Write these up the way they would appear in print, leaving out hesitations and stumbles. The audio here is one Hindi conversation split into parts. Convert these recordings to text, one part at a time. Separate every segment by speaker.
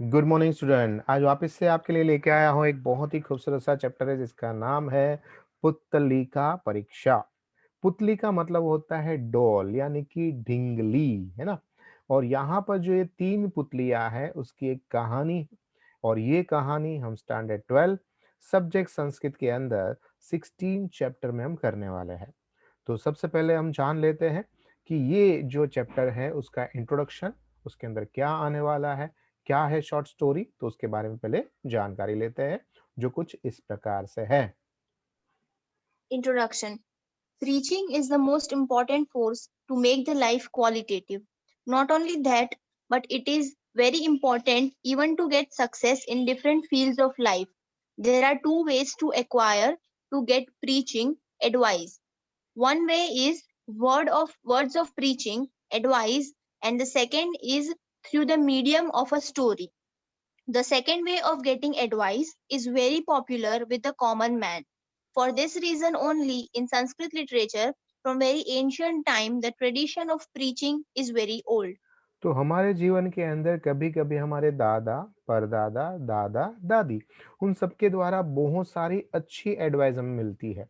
Speaker 1: Good morning student. आज वापस से आपके लिए लेके आया हूँ एक बहुत ही खूबसूरत सा चैप्टर है जिसका नाम है पुतलिका परीक्षा। पुतली का मतलब होता है डॉल यानी कि ढिंगली, है ना। और यहाँ पर जो ये 3 पुतलियाँ हैं उसकी एक कहानी, और ये कहानी हम स्टैंडर्ड 12 सब्जेक्ट संस्कृत के अंदर 16 चैप्टर में हम करने वाले हैं। तो सबसे पहले हम जान लेते हैं कि ये जो चैप्टर है उसका इंट्रोडक्शन, उसके अंदर क्या आने वाला है, क्या है शॉर्ट स्टोरी, तो उसके बारे में पहले जानकारी लेते हैं, जो कुछ इस प्रकार से है।
Speaker 2: Introduction. Preaching is the most important force to make the life qualitative. Not only that, but it is very important even to get success in different fields of life. There are two ways to acquire to get preaching advice. One way is words of preaching advice, and the second is through the medium of a story. The second way of getting advice is very popular with the common man. For this reason only, in Sanskrit literature, from very ancient time, the tradition of preaching is very old.
Speaker 1: तो हमारे जीवन के अंदर कभी-कभी हमारे दादा, परदादा, दादा, दादी उन सबके द्वारा बहुत सारी अच्छी एडवाइस हमें मिलती है,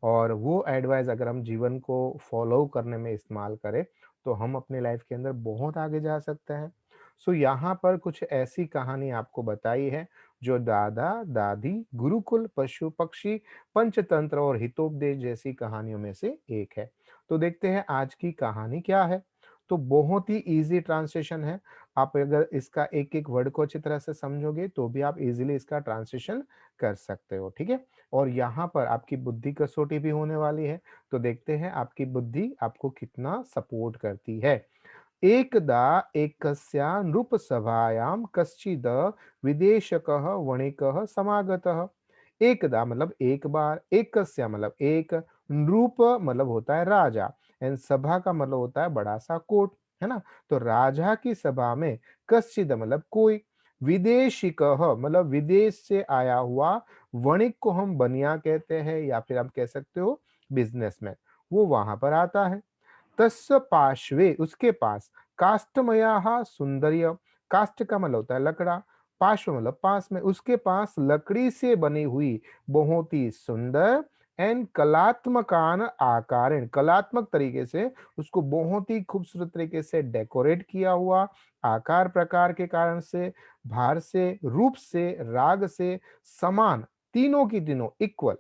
Speaker 1: और वो एडवाइस अगर हम जीवन को फॉलो करने में इस्तेमाल करें, तो हम अपनी लाइफ के अंदर बहुत आगे जा सकते हैं। सो यहाँ पर कुछ ऐसी कहानी आपको बताई है जो दादा, दादी, गुरुकुल, पशु, पक्षी, पंचतंत्र और हितोपदेश जैसी कहानियों में से एक है। तो देखते हैं आज की कहानी क्या है। तो बहुत ही ईज़ी ट्रांसलेशन है। आप अगर इसका एक-एक वर्ड को अच्छी तरह से समझोगे, तो भी आप ईज़िली इसका ट्रांसलेशन कर सकते हो, ठीक है? और यहाँ पर आपकी बुद्धि कसौटी भी होने वाली है, तो देखते हैं आपकी बुद्धि आपको कितना सपोर्ट करती है। एकदा एकस्या नृपसभायां कश्चिद विदेशकः वणिकः समागतः। एकदा मतलब एक बार, एकस्या मतलब एक, नृप मतलब होता है राजा, एंड सभा का मतलब होता है बड़ा सा कोर्ट, है ना। तो राजा की सभा में कश्चिद मतलब कोई, विदेशिकः मतलब विदेश से आया हुआ, वणिक को हम बनिया कहते हैं या फिर आप कह सकते हो बिजनेसमैन, वो वहां पर आता है। तस्य पार्श्वे उसके पास, काष्ठमयाः सुंदर्य, काष्ठ का मतलब होता है लकड़ा, पार्श्व मतलब पास में, उसके पास लकड़ी से बनी हुई बहुत ही सुंदर एंड कलात्मकान आकारेण, कलात्मक तरीके से उसको बहुत ही खूबसूरत तरीके से डेकोरेट किया हुआ, आकार प्रकार के कारण से, भार से, रूप से, राग से समान, तीनों की तीनों इक्वल,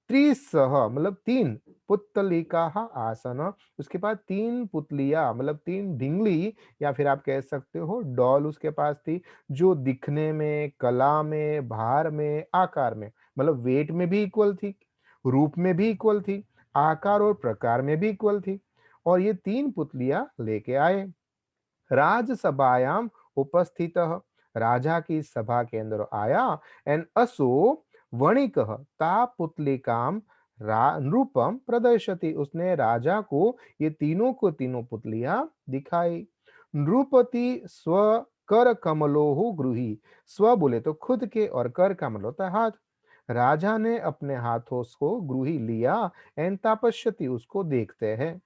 Speaker 1: त्रिसह मतलब 3 पुत्तलिकाः आसन, उसके पास 3 पुतलियाँ मतलब 3 ढिंगली या फिर आप कह सकते हो डॉल उसके पास थी, जो दिखने में, कला में, भार में, आकार में मतलब वेट में भी इक्वल थी, रूप में भी इक्वल थी, आकार और प्रकार में भी इक्वल थी। और ये 3 पुतलियाँ लेके आए। राजसभायाम उपस्थितः, राजा की सभा के अंदर आया, एंड असो वणिकः ता पुतलिकाम नृपम प्रदर्शति, उसने राजा को ये तीनों को तीनों पुतलियां दिखाई। नृपति स्व कर कमलोहु गृही, स्व बोले तो खुद के, और कर का मतलब होता है हाथ। राजा ने अपने हाथों को गृही लिया, एंड तापस्यति उसको देखते हैं।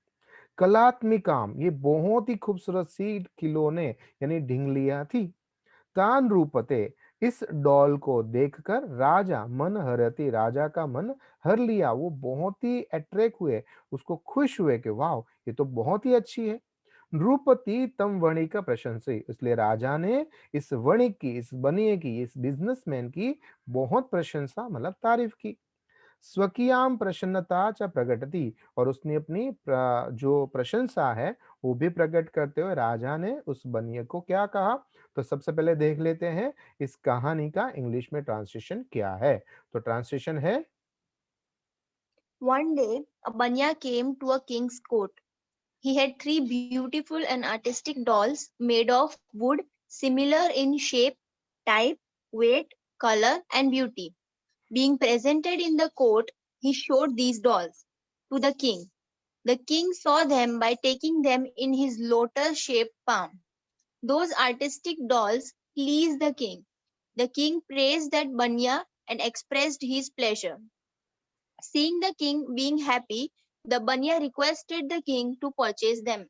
Speaker 1: कलात्मिकाम ये बहुत ही खूबसूरत सी खिलौने यानी ढिंगलियां थी। तान रूपते इस डॉल को देखकर राजा मन हरती, राजा का मन हर लिया, वो बहुत ही अट्रैक्ट हुए, उसको खुश हुए कि वाह ये तो बहुत ही अच्छी है। नृपति तम वणिक प्रशंसी, इसलिए राजा ने इस वणिक की, इस बनिए की, इस बिजनेसमैन की बहुत प्रशंसा मतलब तारीफ की। स्वकीयाम प्रसन्नता च प्रकटति, और उसने अपनी जो प्रशंसा है वो भी प्रकट करते हुए राजा ने उस बनिए को क्या कहा। तो सबसे पहले देख लेते हैं इस कहानी का इंग्लिश में ट्रांसलेशन क्या है। तो ट्रांसलेशन है।
Speaker 2: One day, a banya came to a king's court. He had three beautiful and artistic dolls made of wood, similar in shape, type, weight, color, and beauty. Being presented in the court, he showed these dolls to the king. The king saw them by taking them in his lotus shaped palm. Those artistic dolls pleased the king. The king praised that banya and expressed his pleasure. Seeing the king being happy, the banya requested the king to purchase them.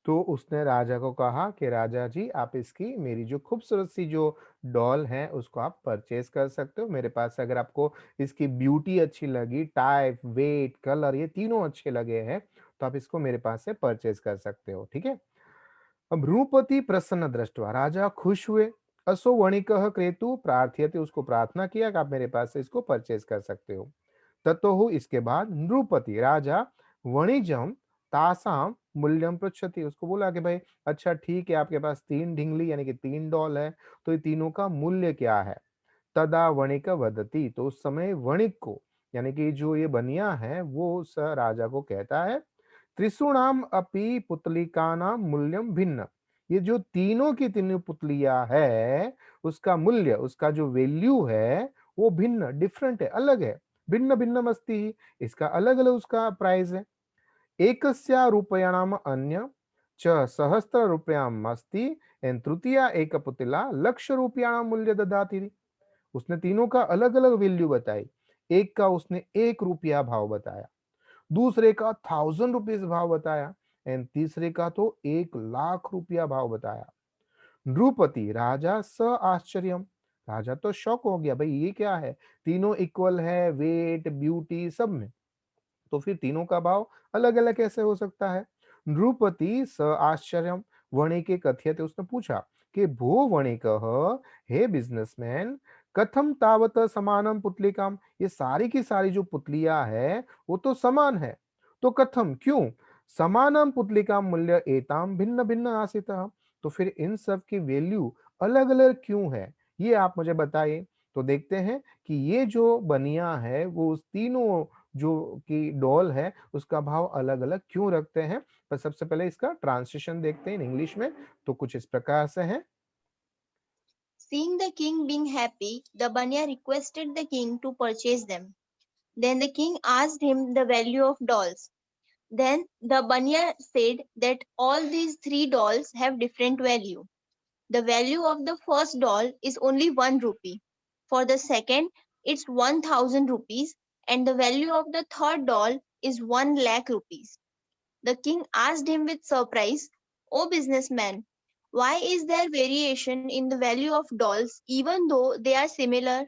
Speaker 1: तो उसने राजा को कहा कि राजा जी, आप इसकी मेरी जो खूबसूरत सी जो डॉल है उसको आप परचेज कर सकते हो। मेरे पास अगर आपको इसकी ब्यूटी अच्छी लगी, टाइप, वेट, कलर ये तीनों अच्छे लगे हैं, तो आप इसको मेरे पास से परचेज कर सकते हो, ठीक है? अब भ्रूपति प्रसन्न दृष्टवा, राजा खुश हुए। असो वणिकः क्रेतु प्रार्थयते, उसको प्रार्थना किया कि आप मेरे पास से इसको परचेज कर सकते हो। ततोहु, इसके बाद नृपति राजा वणिजम तासाम मूल्यम पृच्छति, उसको बोला कि भाई अच्छा ठीक है, आपके पास 3 ढिंगली यानी कि 3 डॉल है, तो ये तीनों का मूल्य क्या है? तदा वणिक वदति, तो उस समय वणिक को यानी कि जो ये बनिया है वो उस राजा को कहता है, त्रिशूणाम अपि पुतलिकानाम मूल्यम भिन्न, ये जो तीनों की तीनों पुतलियां है उसका मूल्य, उसका जो वैल्यू है वो भिन्न, डिफरेंट है, अलग है। भिन्न भिन्न अस्ति, इसका अलग अलग उसका प्राइस है। एकस्या रूपयाणाम अन्य च सहस्त्र रूपयाम अस्ति एंड तृतीया एक पुतला लक्ष रूपयाणाम मूल्य ददाति। उसने तीनों का अलग अलग वैल्यू बताई। एक का उसने 1 रुपया भाव बताया, दूसरे का 1000 रुपीज भाव बताया एंड तीसरे का तो 1 लाख रुपया भाव बताया। नृपति राजा स आश्चर्यम, राजा तो शॉक हो गया, भाई ये क्या है, तीनों इक्वल है वेट ब्यूटी सब में, तो फिर तीनों का भाव अलग अलग कैसे हो सकता है? नृपति स आश्चर्यम वणिके कथ्यते, उसने पूछा कि भो वणिकः, हे बिजनेसमैन, कथम तावत समानम पुतलिकाम, ये सारी की सारी जो पुतलियां है वो तो समान है, तो कथम क्यों समानम पुतलिकाम मूल्य एताम भिन्न भिन्न आसितः, तो फिर इन सब की वैल्यू अलग अलग क्यों है, ये आप मुझे बताइए। तो देखते हैं कि ये जो बनिया है वो उस तीनों जो कि डॉल है उसका भाव अलग अलग क्यों रखते हैं। पर सबसे पहले इसका ट्रांसलेशन देखते हैं इन इंग्लिश में, तो कुछ इस प्रकार से है।
Speaker 2: Seeing the king being happy, the Banya requested the king to purchase them. Then the king asked him the value of dolls. Then the Banya said that all these three dolls have different value. The value of the first doll is only 1 rupee. For the second, it's 1000 rupees, and the value of the third doll is 1 lakh rupees. The king asked him with surprise, "O businessman, why is there variation in the value of dolls even though they are similar?"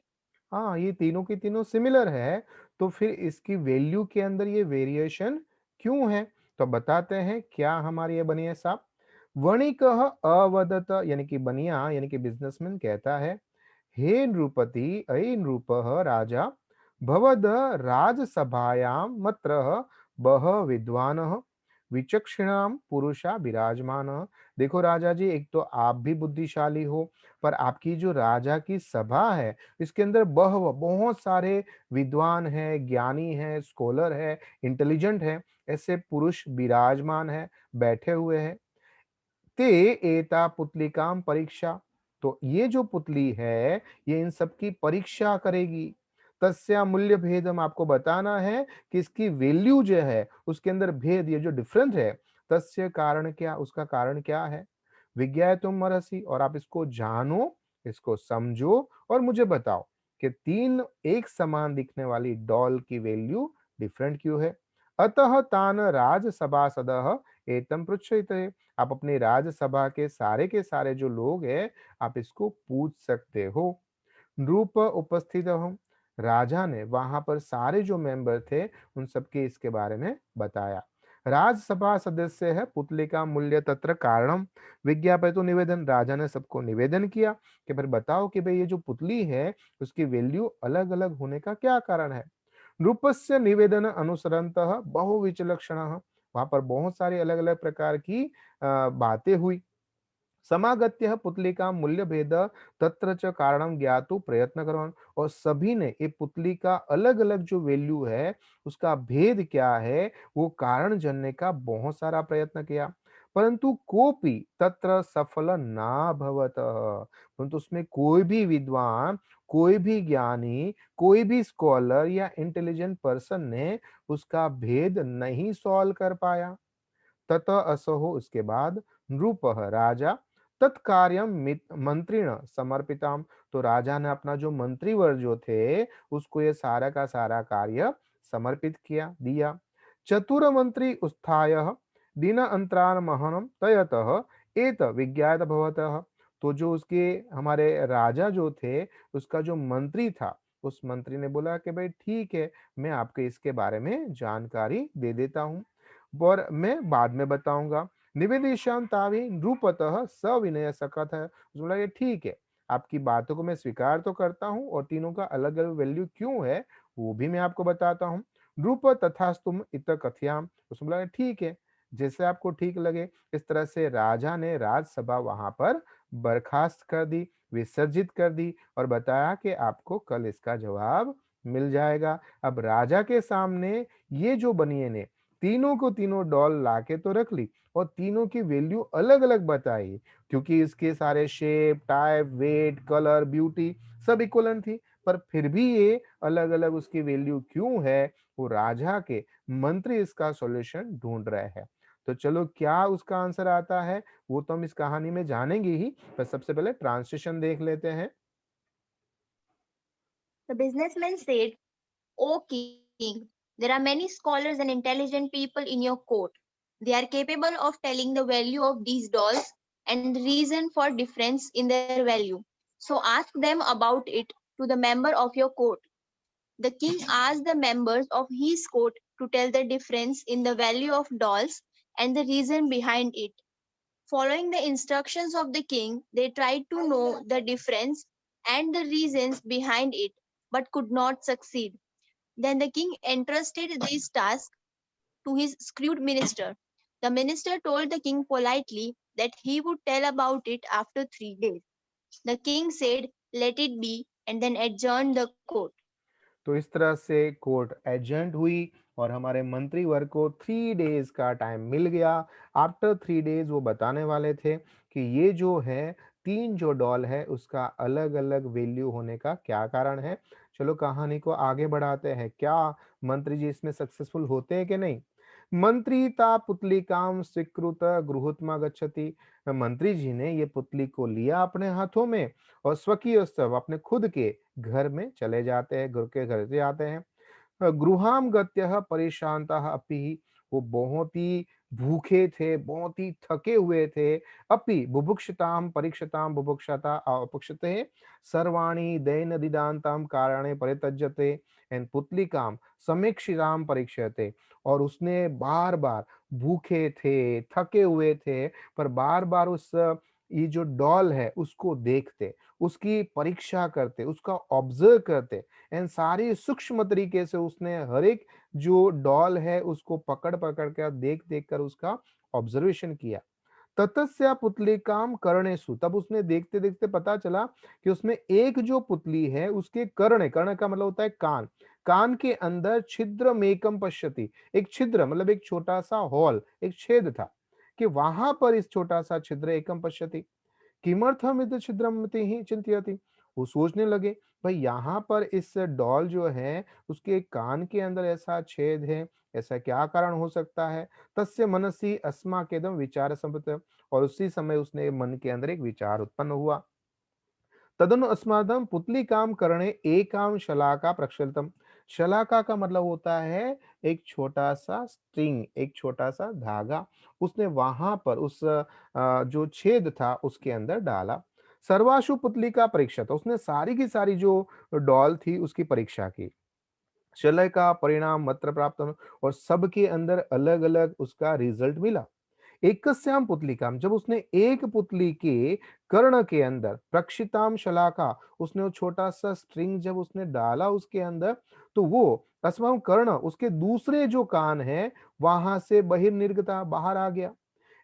Speaker 1: हाँ, ये तीनों की तीनों सिमिलर है, तो फिर इसकी वैल्यू के अंदर ये वेरिएशन क्यों है? तो बताते हैं क्या हमारे ये बनिया साहब। वणिकः अवदत, यानी कि बनिया यानी कि बिजनेसमैन कहता है, हे नृपति अयि नृपः राजा, भवद राजसभायां मत्रः बह विद्वानः विचक्षणाम पुरुषा विराजमान। देखो राजा जी, एक तो आप भी बुद्धिशाली हो, पर आपकी जो राजा की सभा है इसके अंदर बहुत सारे विद्वान है, ज्ञानी है, स्कॉलर है, इंटेलिजेंट है, ऐसे पुरुष विराजमान है, बैठे हुए हैं। ते एता पुतलिकाम परीक्षा, तो ये जो पुतली है ये इन सब की परीक्षा करेगी। तस्या मूल्य भेदम, आपको बताना है कि इसकी वैल्यू जो है उसके अंदर भेद, ये जो डिफरेंस है, तस्य कारण क्या, उसका कारण क्या है। विज्ञाय तुम मरसी, और आप इसको जानो, इसको समझो और मुझे बताओ कि तीन एक समान दिखने वाली डॉल की वैल्यू डिफरेंट क्यों है। अतः तान राज सभासदः एतम पृच्छते, आप अपनी राज्यसभा के सारे जो लोग हैं आप इसको पूछ सकते हो। नृप उपस्थित हम, राजा ने वहां पर सारे जो मेंबर थे उन सबके इसके बारे में बताया। राज्यसभा सदस्य है पुतलिका मूल्य तत्र कारणम विज्ञापितो निवेदन, राजा ने सबको निवेदन किया कि फिर बताओ कि भाई ये जो पुतली है उसकी वैल्यू अलग अलग होने का क्या कारण है। नृपस्य निवेदन अनुसरन्तः बहुविचलक्षणः, वहां पर बहुत सारी अलग अलग प्रकार की बातें हुई। समागत्य पुतलिका मूल्य भेद तत्र च कारणम ज्ञातु प्रयत्न करो, और सभी ने ये पुतली का अलग अलग जो वैल्यू है उसका भेद क्या है वो कारण जानने का बहुत सारा प्रयत्न किया। परंतु कोपी तत्र सफल ना भवत, परंतु उसमें कोई भी विद्वान, कोई भी ज्ञानी, कोई भी स्कॉलर या इंटेलिजेंट पर्सन ने उसका भेद नहीं सॉल्व कर पाया। ततः असहो, उसके बाद नृपः राजा तत्कार्यम मंत्रिण समर्पिताम, तो राजा ने अपना जो मंत्रीवर जो थे उसको ये सारा का सारा कार्य समर्पित किया दिया। चतुर मंत्री उत्थाय दीना अंतरान महनम तयतः एत विज्ञात भवतः। तो जो उसके हमारे राजा जो थे, उसका जो मंत्री था, उस मंत्री ने बोला कि भाई ठीक है, मैं आपको इसके बारे में जानकारी दे देता हूँ और मैं बाद में बताऊंगा। निवेदिशाम तावी नृपतः सविनय सकथ है। उसने बोला ये ठीक है, आपकी बातों को मैं स्वीकार तो करता हूँ और तीनों का अलग अलग वैल्यू क्यों है वो भी मैं आपको बताता हूँ। नृप तथास्तुम इत कथयाम। उसने बोला ठीक है, जैसे आपको ठीक लगे। इस तरह से राजा ने राजसभा वहां पर बर्खास्त कर दी, विसर्जित कर दी और बताया कि आपको कल इसका जवाब मिल जाएगा। अब राजा के सामने ये जो बनिए ने तीनों को तीनों डॉल लाके तो रख ली और तीनों की वैल्यू अलग अलग बताई, क्योंकि इसके सारे shape, type, weight, colour, beauty सब इक्वलेंट थी। पर फिर भी ये अलग अलग उसकी वैल्यू क्यों है, वो राजा के मंत्री इसका सॉल्यूशन ढूंढ रहे हैं। तो चलो क्या उसका आंसर आता है वो तो हम इस कहानी में जानेंगे ही, पर सबसे पहले ट्रांसलेशन देख लेते हैं।
Speaker 2: The businessman said, O king, there are many scholars and intelligent people in your court. They are capable of telling the value of these dolls and the reason for difference in their value. So ask them about it to the member of your court. The king asked the members of his court to tell the difference in the value of dolls and the reason behind it. Following the instructions of the king, they tried to know the difference and the reasons behind it, but could not succeed. Then the king entrusted this task to his shrewd minister. The minister told the king politely that he would tell about it after 3 days. The king said, Let it be, and then adjourned the court.
Speaker 1: तो इस तरह से कोर्ट एडजर्न हुई और हमारे मंत्री वर्ग को 3 डेज का टाइम मिल गया। आफ्टर 3 डेज वो बताने वाले थे कि ये जो है तीन जो डॉल है उसका अलग अलग वैल्यू होने का क्या कारण है। चलो कहानी को आगे बढ़ाते हैं, क्या मंत्री जी इसमें सक्सेसफुल होते हैं कि नहीं। मंत्री ता पुतली काम स्वीकृत गृहोत्मा गच्छति। मंत्री जी ने ये पुतली को लिया अपने हाथों में और स्वकीय सब अपने खुद के घर में चले जाते हैं, गुरु के घर से आते हैं। गृहाम गत्यः परेशानतः अपि। वो बहुत ही भूखे थे, बहुत ही थके हुए थे। अपि बुभुक्षताम परीक्षताम बुभुक्षता अपक्षते सर्वाणि दैनदिदान्ताम कारणे परित्यज्यते एंड पुतलिकाम समीक्षिताम परीक्षते। और उसने बार-बार भूखे थे, थके हुए थे, पर बार-बार उस ये जो डॉल है उसको देखते, उसकी परीक्षा करते, उसका ऑब्जर्व करते एंड सारी सूक्ष्म तरीके से उसने हर एक जो डॉल है उसको पकड़-पकड़ कर देख-देख कर उसका ऑब्जर्वेशन किया। ततस्या पुतलिकाम कर्णेषु। तब उसने देखते-देखते पता चला कि उसमें एक जो पुतली है उसके कर्ण है, कर्ण का मतलब होता है कान। कान के अंदर छिद्रमेकं पश्यति। एक छिद्र मतलब एक छोटा-सा हॉल, एक छेद था कि वहां पर इस छोटा-सा छिद्र एकम पश्यति। किमर्थमिति छिद्रमिति चिंतयति। वो सोचने लगे भाई यहाँ पर इस डॉल जो है उसके कान के अंदर ऐसा छेद है, ऐसा क्या कारण हो सकता है। तस्य मनसि अस्माकेदम विचार संपत। और उसी समय उसने मन के अंदर एक विचार उत्पन्न हुआ। तदनु अस्मादम पुतली काम करणे एकाम शलाका प्रक्षालितम। शलाका का मतलब होता है एक छोटा सा स्ट्रिंग, एक छोटा सा धागा। उसने वहां पर उस जो छेद था उसके अंदर डाला। सर्वाशु पुतली का परीक्षा था, उसने सारी की सारी जो डॉल थी उसकी परीक्षा की। शलय का परिणाम मत्र प्राप्त और सबके अंदर अलग अलग उसका रिजल्ट मिला। एकस्याम पुतलिकाम। जब उसने एक पुतली के कर्ण के अंदर प्रक्षिताम शलाका, उसने वो छोटा सा स्ट्रिंग जब उसने डाला उसके अंदर, तो वो अस्माम कर्ण उसके दूसरे जो कान है वहां से बहिर्निर्गता बाहर आ गया।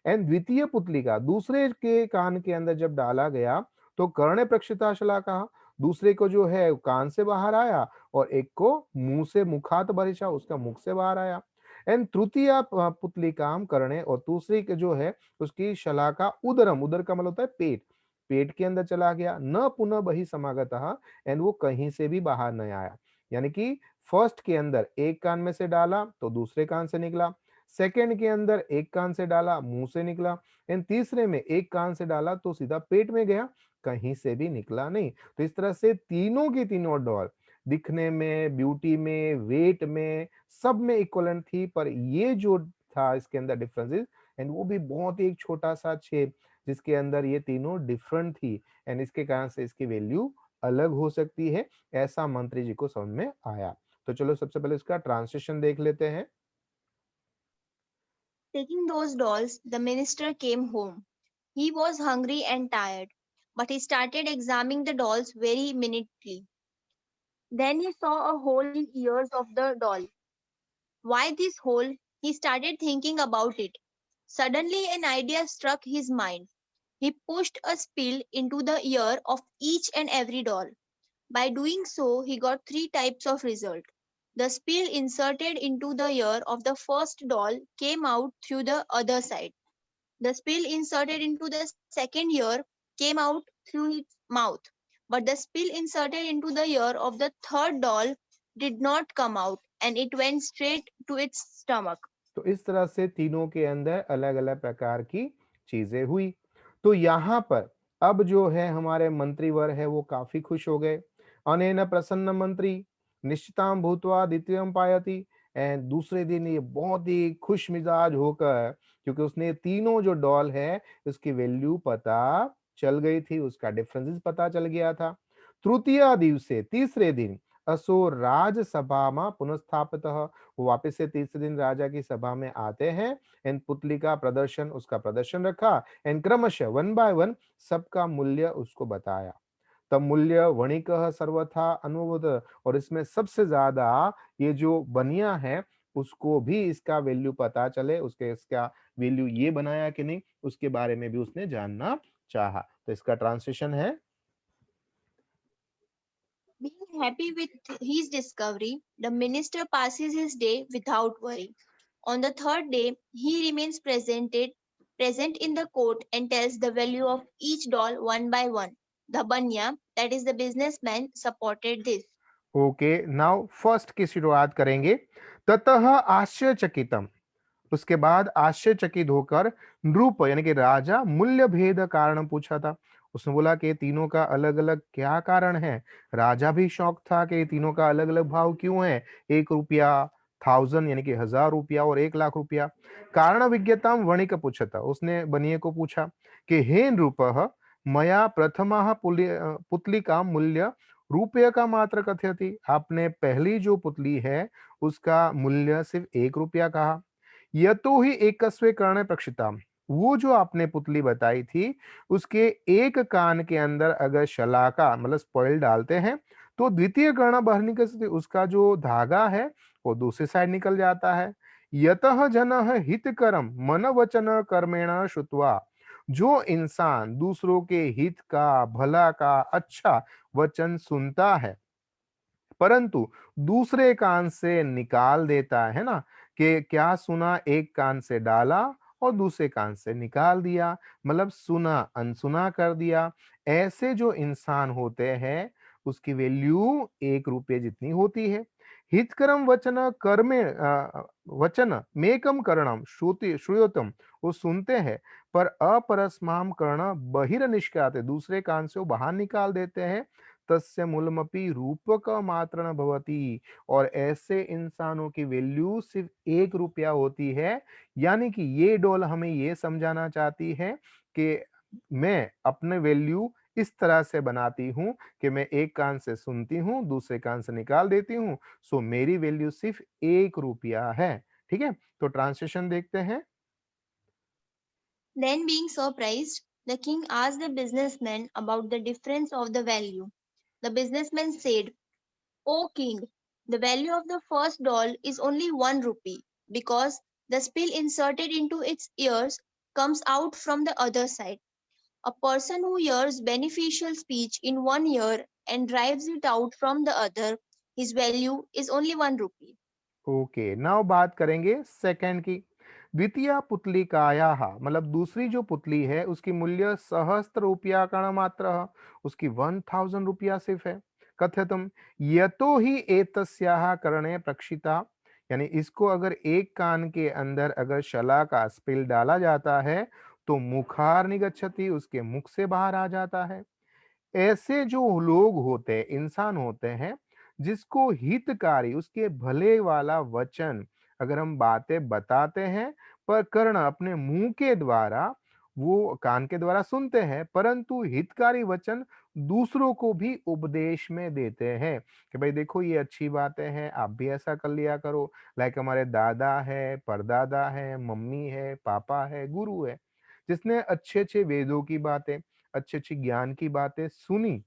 Speaker 1: एंड द्वितीय पुतली का दूसरे के कान के अंदर जब डाला गया तो कर्ण प्रक्षिता शलाका, दूसरे को जो है कान से बाहर आया और एक को मुंह से मुखात बरिशा, उसका मुख से बाहर आया। एंड तृतीय पुतली काम करने और दूसरी के जो है उसकी शलाका उदरम, उदर का मतलब होता है पेट, पेट के अंदर चला गया। न पुनः बही समागतः। एंड वो कहीं से भी बाहर नहीं आया। यानी कि फर्स्ट के अंदर एक कान में से डाला तो दूसरे कान से निकला, सेकंड के अंदर एक कान से डाला मुंह से निकला, एंड तीसरे में एक कान से डाला तो सीधा पेट में गया, कहीं से भी निकला नहीं। तो इस तरह से तीनों की तीनों डॉल दिखने में, ब्यूटी में, वेट में, सब में इक्वलेंट थी, पर ये जो था इसके अंदर डिफरेंसेस एंड वो भी बहुत ही एक छोटा सा छेद जिसके अंदर ये तीनों डिफरेंट थी एंड इसके कारण से इसकी वैल्यू अलग हो सकती है, ऐसा मंत्री जी को समझ में आया। तो चलो सबसे पहले इसका ट्रांसलेशन देख लेते हैं।
Speaker 2: Taking those dolls, the minister came home. He was hungry and tired, but he started examining the dolls very minutely. Then he saw a hole in ears of the doll. Why this hole? He started thinking about it. Suddenly an idea struck his mind. He pushed a spill into the ear of each and every doll. By doing so, he got three types of result. The spill inserted into the ear of the first doll came out through the other side. The spill inserted into the second ear came out through its mouth. But the spill inserted into the ear of the third doll did not come out and it went straight to its stomach.
Speaker 1: तो इस तरह से तीनों के अंदर अलग-अलग प्रकार की चीजें हुई। तो यहाँ पर अब जो है हमारे मंत्रीवर है वो काफी खुश हो गए। अनेन प्रसन्न मंत्री निश्चितां भूत्वा द्वितीयं पायति। एंड दूसरे दिन ये बहुत ही खुश मिजाज होकर, क्योंकि उसने तीनों जो डॉल है उसकी वैल्यू पता चल गई थी, उसका डिफरेंसेस पता चल गया था। तृतीय दिवसे तीसरे दिन असो राजसभा में पुनस्थापितः, वो वापस से तीसरे दिन राजा की सभा में आते हैं एंड पुतली का प्रदर्शन, उसका प्रदर्शन रखा एंड क्रमशः वन बाय वन सबका मूल्य उसको बताया। तब मूल्य वणिक सर्वथा अनुबोध, और इसमें सबसे ज्यादा ये जो बनिया है उसको भी इसका वैल्यू पता चले, उसके इसका वैल्यू ये बनाया कि नहीं उसके बारे में भी उसने जानना चाहा। तो इसका ट्रांसलेशन है।
Speaker 2: Being happy with his discovery, the minister passes his day without worry. On the third day, he remains present in the court and tells the value of each doll one by one. The banya, that is the businessman, supported this.
Speaker 1: Okay, now first की शुरुआत करेंगे। ततः आश्चर्यचकितम, उसके बाद आश्चर्यचकित होकर नृप यानी कि राजा मूल्य भेद कारण पूछा था। उसने बोला कि ये तीनों का अलग अलग क्या कारण है। राजा भी शौक था कि ये तीनों का अलग अलग भाव क्यों है, 1 रुपया, 1000 यानी कि 1000 रुपया और 1 लाख रुपया। कारण विज्ञताम वणिक पूछा था, उसने बनिए को पूछा कि हे नृप, मया प्रथमा पुतली का मूल्य रुपये का मात्र कथयति, आपने पहली जो पुतली है उसका मूल्य सिर्फ 1 रुपया कहा। यतो ही एकस्वे कर्णे प्रक्षिता, वो जो आपने पुतली बताई थी उसके एक कान के अंदर अगर शलाका मतलब स्पॉइल डालते हैं तो द्वितीय कर्ण बाहर निकल सकती, उसका जो धागा है वो दूसरी साइड निकल जाता है। यतः जनः हितकरम मन वचन कर्मेण श्रुत्वा, जो इंसान दूसरों के हित का, भला का, अच्छा वचन सुनता है परंतु दूसरे कान से निकाल देता है ना, कि क्या सुना एक कान से डाला और दूसरे कान से निकाल दिया, मतलब सुना अनसुना कर दिया। ऐसे जो इंसान होते हैं उसकी वैल्यू 1 रुपये जितनी होती है। हितकरम वचन कर्मे वचन मेकम करणम श्रुति श्रूयतम, वो सुनते हैं पर अपरस्माम कर्ण बहिर्निष्काते, दूसरे कान से वो बाहर निकाल देते हैं। तस्य मूलमपि रूपक मात्र न भवति, और ऐसे इंसानों की वैल्यू सिर्फ 1 रुपया होती है। यानी कि ये डॉल हमें ये समझाना चाहती है कि मैं अपने वैल्यू इस तरह से बनाती हूँ कि मैं एक कान से सुनती हूँ दूसरे कान से निकाल देती हूँ, सो मेरी वैल्यू सिर्फ 1 रुपया है। ठीक है, तो ट्रांसलेशन देखते हैं।
Speaker 2: Then, being surprised, the king asked the businessman about the difference of the value. The businessman said, O king, the value of the first doll is only 1 rupee because the spill inserted into its ears comes out from the other side. A person who hears beneficial speech in one ear and drives it out from the other, his value is only 1 rupee.
Speaker 1: Okay, now बात करेंगे सेकंड की। द्वितीय पुतली कायाः, मतलब दूसरी जो पुतली है उसकी मूल्य सहस्त्र रुपया कर्ण मात्र, उसकी 1000 रुपया सिर्फ है। कथ्यतम यतो ही एतस्याः कर्णे प्रक्षिता, यानी इसको अगर एक कान के अंदर अगर शला का स्पिल डाला जाता है तो मुखार निगच्छति, उसके मुख से बाहर आ जाता है। ऐसे जो लोग होते हैं, इंसान होते हैं जिसको हितकारी, उसके भले वाला वचन अगर हम बातें बताते हैं पर कर्ण अपने मुंह के द्वारा, वो कान के द्वारा सुनते हैं, परंतु हितकारी वचन दूसरों को भी उपदेश में देते हैं कि भाई देखो ये अच्छी बातें हैं, आप भी ऐसा कर लिया करो। लाइक हमारे दादा है, परदादा है, मम्मी है, पापा है, गुरु है, जिसने अच्छे अच्छे वेदों की बातें, अच्छे अच्छे ज्ञान की बातें सुनी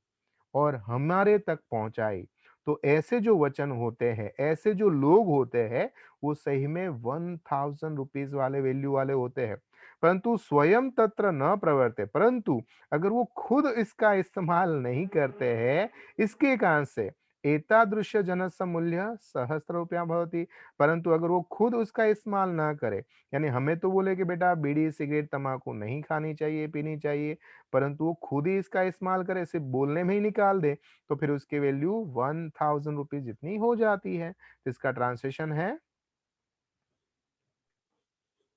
Speaker 1: और हमारे तक पहुंचाई। तो ऐसे जो वचन होते हैं, ऐसे जो लोग होते हैं, वो सही में 1000 रुपीज वाले वैल्यू वाले होते हैं। परंतु स्वयं तत्र न प्रवर्ते, परंतु अगर वो खुद इसका इस्तेमाल नहीं करते हैं, इसके कारण से एतादृश जनस्य मूल्य सहस्त्र रुपया भवति। परंतु अगर वो खुद उसका इस्तेमाल ना करे, यानी हमें तो बोले कि बेटा बीड़ी सिगरेट तंबाकू नहीं खानी चाहिए, पीनी चाहिए, परंतु वो खुद ही इसका इस्तेमाल करे, सिर्फ बोलने में ही निकाल दे, तो फिर उसकी वैल्यू 1000 रुपीज जितनी हो जाती है। तो इसका ट्रांसलेशन है,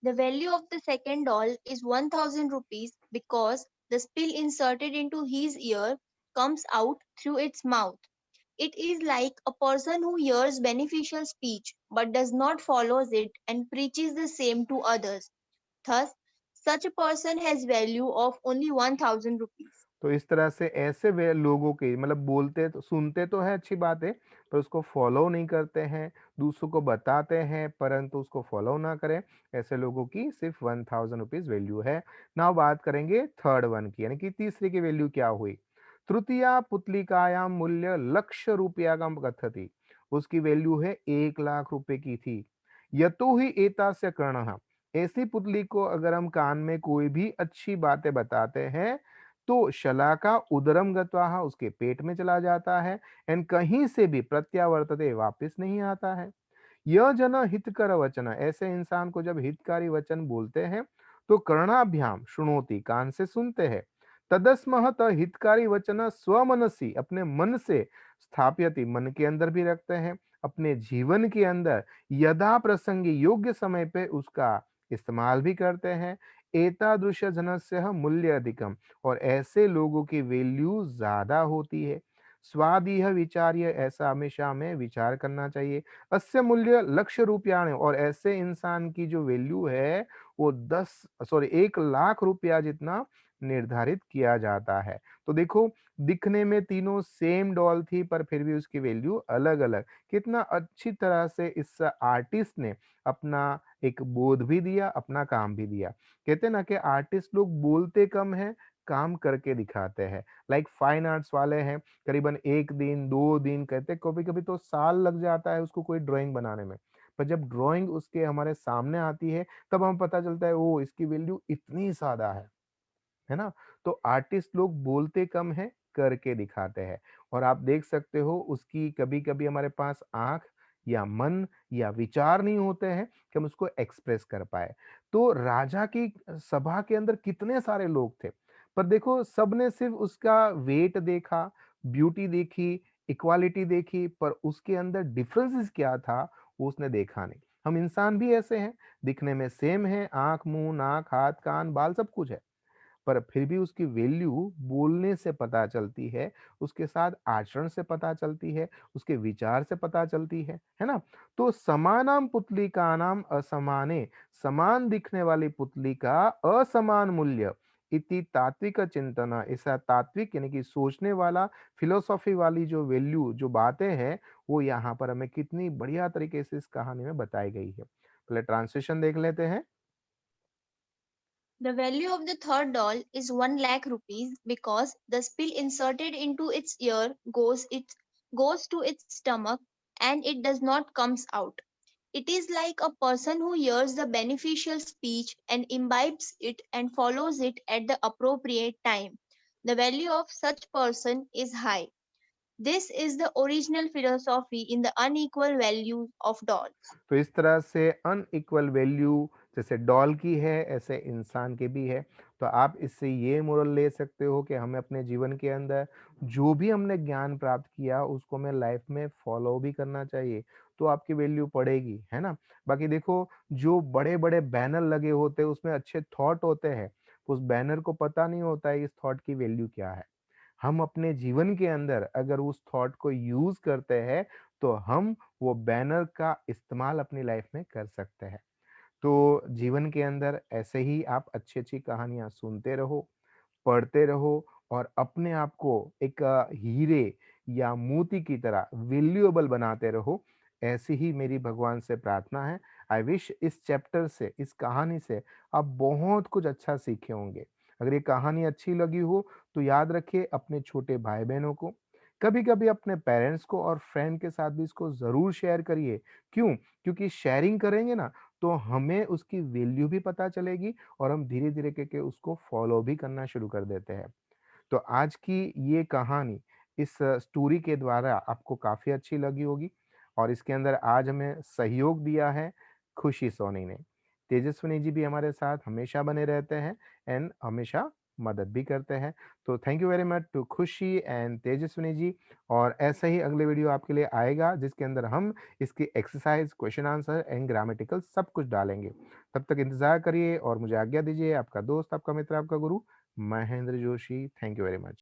Speaker 2: The value of the second doll is 1000 rupees because the spill inserted into his ear comes out through its mouth. It is like a person who hears beneficial speech but does not follows it and preaches the same to others. Thus, such a person has value of only 1000 rupees.
Speaker 1: तो इस तरह से ऐसे वे लोगों की मतलब बोलते तो सुनते तो है अच्छी बात है, पर उसको फॉलो नहीं करते हैं, दूसरों को बताते हैं परंतु उसको फॉलो ना करें, ऐसे लोगों की सिर्फ 1000 रुपीज वैल्यू है। नाउ बात करेंगे थर्ड वन की, यानी कि तीसरे की वैल्यू क्या हुई। तृतीया पुतलिकायाम मूल्य लक्ष रुपया का कथति, उसकी वैल्यू है 1 लाख रुपए की थी। यतो ही एता से कर्ण, ऐसी पुतली को अगर हम कान में कोई भी अच्छी बातें बताते हैं, तो शलाका उदरम गत्वाहा, उसके पेट में चला जाता है, एंड कहीं से भी प्रत्यावर्तते, वापस नहीं आता है। यह जन हितकर वचन, ऐसे इंसान को जब हितकारी वचन बोलते हैं तो कर्णाभ्याम शुणोति, कान से सुनते हैं, तदस्महत हितकारी वचन स्वमनसी, अपने मन से स्थाप्यति, मन के अंदर भी रखते हैं, अपने जीवन के अंदर यदा प्रसंगी योग्य समय पे उसका इस्तेमाल भी करते हैं। एतादृश जनस्य मूल्य अधिकम, और ऐसे लोगों की वैल्यू ज्यादा होती है। स्वादिह विचार्य, ऐसा हमेशा हमें विचार करना चाहिए। अस्य मूल्य लक्ष रुपयाणे, और ऐसे इंसान की जो वैल्यू है वो 1 लाख रुपया जितना निर्धारित किया जाता है। तो देखो, दिखने में तीनों सेम डॉल थी पर फिर भी उसकी वैल्यू अलग अलग। कितना अच्छी तरह से इस आर्टिस्ट ने अपना एक बोध भी दिया, अपना काम भी दिया। कहते हैं ना कि आर्टिस्ट लोग बोलते कम है, काम करके दिखाते हैं। लाइक फाइन आर्ट्स वाले हैं, करीबन 1 दिन 2 दिन, कहते कभी कभी तो साल लग जाता है उसको कोई ड्राइंग बनाने में। पर जब ड्राइंग उसके हमारे सामने आती है तब हमें पता चलता है ओ इसकी वैल्यू इतनी ज्यादा है ना। तो आर्टिस्ट लोग बोलते कम है, करके दिखाते हैं। और आप देख सकते हो उसकी कभी कभी हमारे पास आंख या मन या विचार नहीं होते हैं कि हम उसको एक्सप्रेस कर पाए। तो राजा की सभा के अंदर कितने सारे लोग थे, पर देखो सबने सिर्फ उसका वेट देखा, ब्यूटी देखी, इक्वालिटी देखी, पर उसके अंदर डिफरेंसेस क्या था वो उसने देखा नहीं। हम इंसान भी ऐसे हैं, दिखने में सेम है, आंख मुंह नाक हाथ कान बाल सब कुछ है, पर फिर भी उसकी वैल्यू बोलने से पता चलती है, उसके साथ आचरण से पता चलती है, उसके विचार से पता चलती है ना? तो समानाम पुतलिकानाम असमाने, समान दिखने वाली पुतली का असमान मूल्य इति तात्विक चिंतन, ऐसा तात्विक यानी कि सोचने वाला, फिलोसॉफी वाली जो वैल्यू जो बातें हैं वो यहाँ पर हमें कितनी बढ़िया तरीके से इस कहानी में बताई गई है। पहले ट्रांसलेशन देख लेते हैं।
Speaker 2: The value of the third doll is 1 lakh rupees because the spill inserted into its ear goes to its stomach and it does not comes out. It is like a person who hears the beneficial speech and imbibes it and follows it at the appropriate time. The value of such person is high. This is the original philosophy in the unequal value of dolls.
Speaker 1: तो इस तरह से अनइक्वल वैल्यू जैसे डॉल की है ऐसे इंसान की भी है। तो आप इससे ये मोरल ले सकते हो कि हमें अपने जीवन के अंदर जो भी हमने ज्ञान प्राप्त किया उसको हमें लाइफ में फॉलो भी करना चाहिए, तो आपकी वैल्यू पड़ेगी, है ना। बाकी देखो, जो बड़े बड़े बैनर लगे होते हैं उसमें अच्छे थॉट होते हैं, उस बैनर को पता नहीं होता है इस थॉट की वैल्यू क्या है। हम अपने जीवन के अंदर अगर उस थॉट को यूज करते हैं तो हम वो बैनर का इस्तेमाल अपनी लाइफ में कर सकते हैं। तो जीवन के अंदर ऐसे ही आप अच्छी-अच्छी कहानियाँ सुनते रहो, पढ़ते रहो और अपने आप को एक हीरे या मोती की तरह वैल्यूएबल बनाते रहो। ऐसी ही मेरी भगवान से प्रार्थना है। आई विश इस चैप्टर से, इस कहानी से आप बहुत कुछ अच्छा सीखे होंगे। अगर ये कहानी अच्छी लगी हो तो याद रखिए अपने छोटे भाई-बहनों को, कभी-कभी अपने पेरेंट्स को और फ्रेंड के साथ भी इसको ज़रूर शेयर करिए। क्यों? क्योंकि शेयरिंग करेंगे ना तो हमें उसकी वैल्यू भी पता चलेगी और हम धीरे-धीरे करके उसको फॉलो भी करना शुरू कर देते हैं। तो आज की ये कहानी इस स्टोरी के द्वारा आपको काफ़ी अच्छी लगी होगी और इसके अंदर आज हमें सहयोग दिया है खुशी सोनी ने। तेजस्विनी जी भी हमारे साथ हमेशा बने रहते हैं एंड हमेशा मदद भी करते हैं। तो thank you very much to Khushi and Tejaswini ji और ऐसे ही अगले वीडियो आपके लिए आएगा जिसके अंदर हम इसकी exercise, question answer and grammatical सब कुछ डालेंगे। तब तक इंतज़ार करिए और मुझे आज्ञा दीजिए। आपका दोस्त, आपका मित्र, आपका गुरु Mahendra Joshi. Thank you very much.